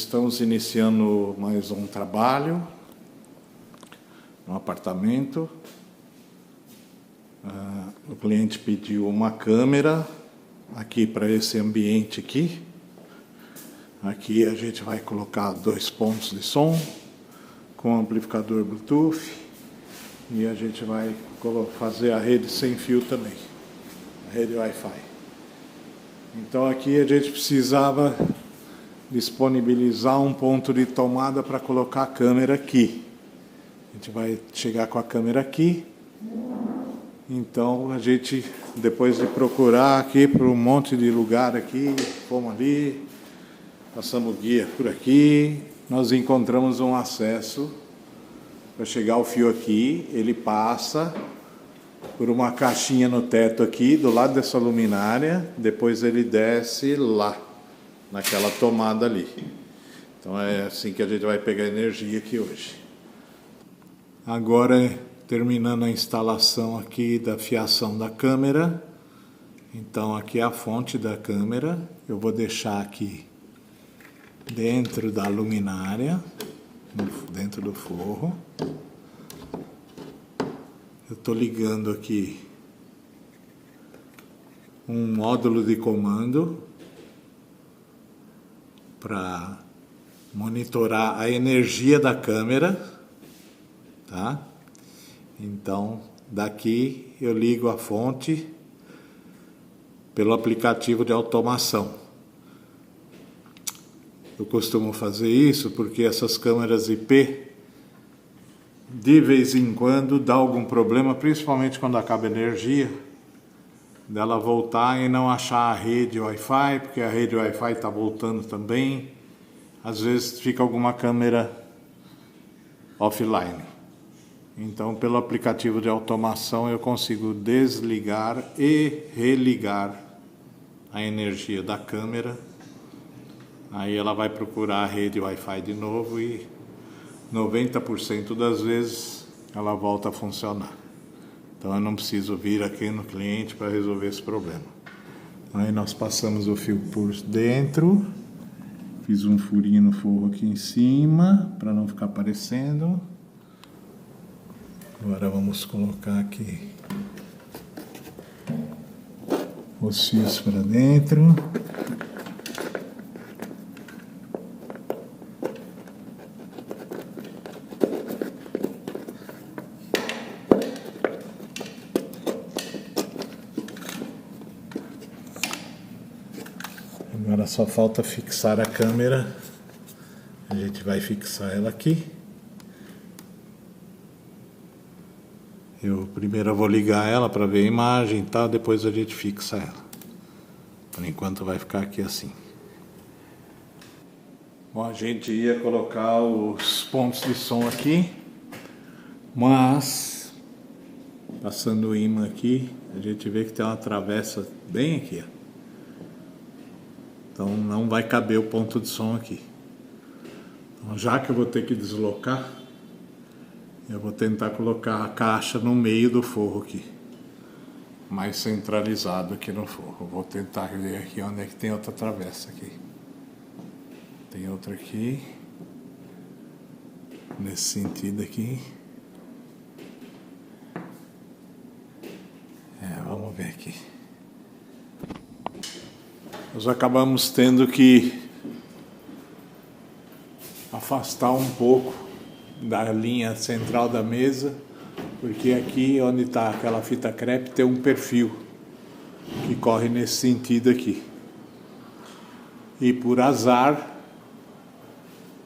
Estamos iniciando mais um trabalho no apartamento. O cliente pediu uma câmera aqui para esse ambiente aqui. Aqui a gente vai colocar 2 pontos de som com amplificador Bluetooth e a gente vai fazer a rede sem fio também, a rede Wi-Fi. Então aqui a gente precisava disponibilizar um ponto de tomada para colocar a câmera aqui. A gente vai chegar com a câmera aqui. Então a gente, depois de procurar aqui por um monte de lugar aqui, fomos ali, passamos guia por aqui, nós encontramos um acesso para chegar o fio aqui. Ele passa por uma caixinha no teto aqui, do lado dessa luminária, depois ele desce lá, naquela tomada ali. Então é assim que a gente vai pegar energia aqui hoje. Agora, terminando a instalação aqui da fiação da câmera. Então aqui é a fonte da câmera. Eu vou deixar aqui dentro da luminária, dentro do forro. Eu estou ligando aqui um módulo de comando para monitorar a energia da câmera, tá? Então, daqui eu ligo a fonte pelo aplicativo de automação. Eu costumo fazer isso porque essas câmeras IP, de vez em quando, dá algum problema, principalmente quando acaba a energia, dela voltar e não achar a rede Wi-Fi, porque a rede Wi-Fi está voltando também. Às vezes fica alguma câmera offline. Então, pelo aplicativo de automação, eu consigo desligar e religar a energia da câmera. Aí ela vai procurar a rede Wi-Fi de novo e 90% das vezes ela volta a funcionar. Então eu não preciso vir aqui no cliente para resolver esse problema. Aí nós passamos o fio por dentro. Fiz um furinho no forro aqui em cima para não ficar aparecendo. Agora vamos colocar aqui os fios para dentro. Agora só falta fixar a câmera. A gente vai fixar ela aqui. Primeiro eu vou ligar ela para ver a imagem e tal, depois a gente fixa ela. Por enquanto vai ficar aqui assim. Bom, a gente ia colocar os pontos de som aqui, mas passando o ímã aqui, a gente vê que tem uma travessa bem aqui, ó. Então não vai caber o ponto de som aqui. Então, já que eu vou ter que deslocar, eu vou tentar colocar a caixa no meio do forro aqui, mais centralizado aqui no forro. Vou tentar ver aqui onde é que tem outra travessa aqui. Tem outra aqui, nesse sentido aqui. Vamos ver aqui. Nós acabamos tendo que afastar um pouco da linha central da mesa, porque aqui onde está aquela fita crepe tem um perfil que corre nesse sentido aqui. E por azar,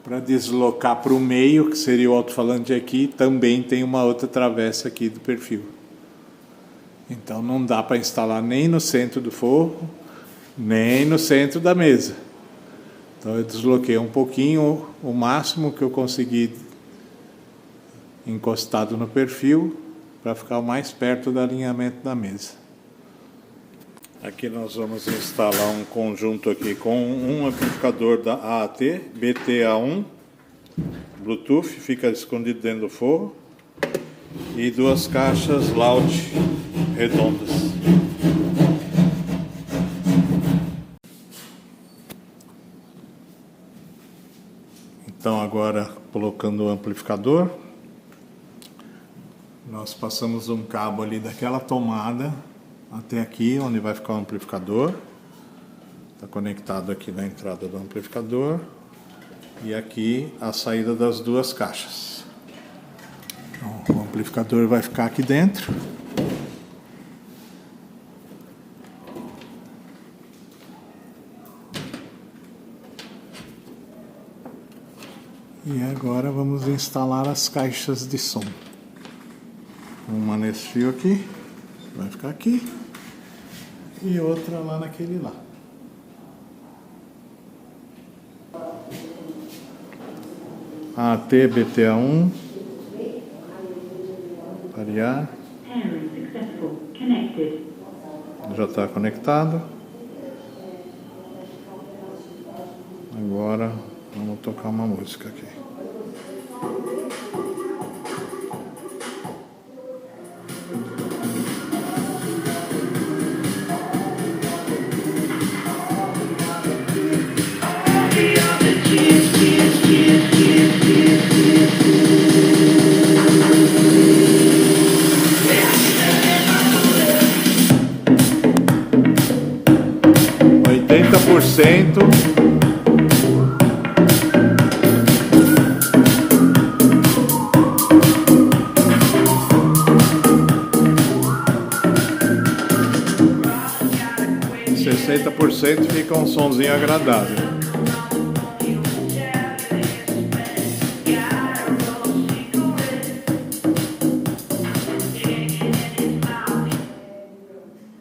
para deslocar para o meio, que seria o alto-falante aqui, também tem uma outra travessa aqui do perfil. Então não dá para instalar nem no centro do forro, nem no centro da mesa. Então eu desloquei um pouquinho, o máximo que eu consegui encostado no perfil, para ficar o mais perto do alinhamento da mesa. Aqui nós vamos instalar um conjunto aqui com um amplificador da AAT, BTA1, Bluetooth, fica escondido dentro do forro, e 2 caixas Loud redondas. agora colocando o amplificador. Nós passamos um cabo ali daquela tomada até aqui, onde vai ficar o amplificador. Está conectado aqui na entrada do amplificador. E aqui a saída das duas caixas. Então, o amplificador vai ficar aqui dentro. E agora vamos instalar as caixas de som. Uma nesse fio aqui, vai ficar aqui, e outra lá naquele lá. AT BTA1, variar, já está conectado. Agora vamos tocar uma música aqui. Fica um sonzinho agradável.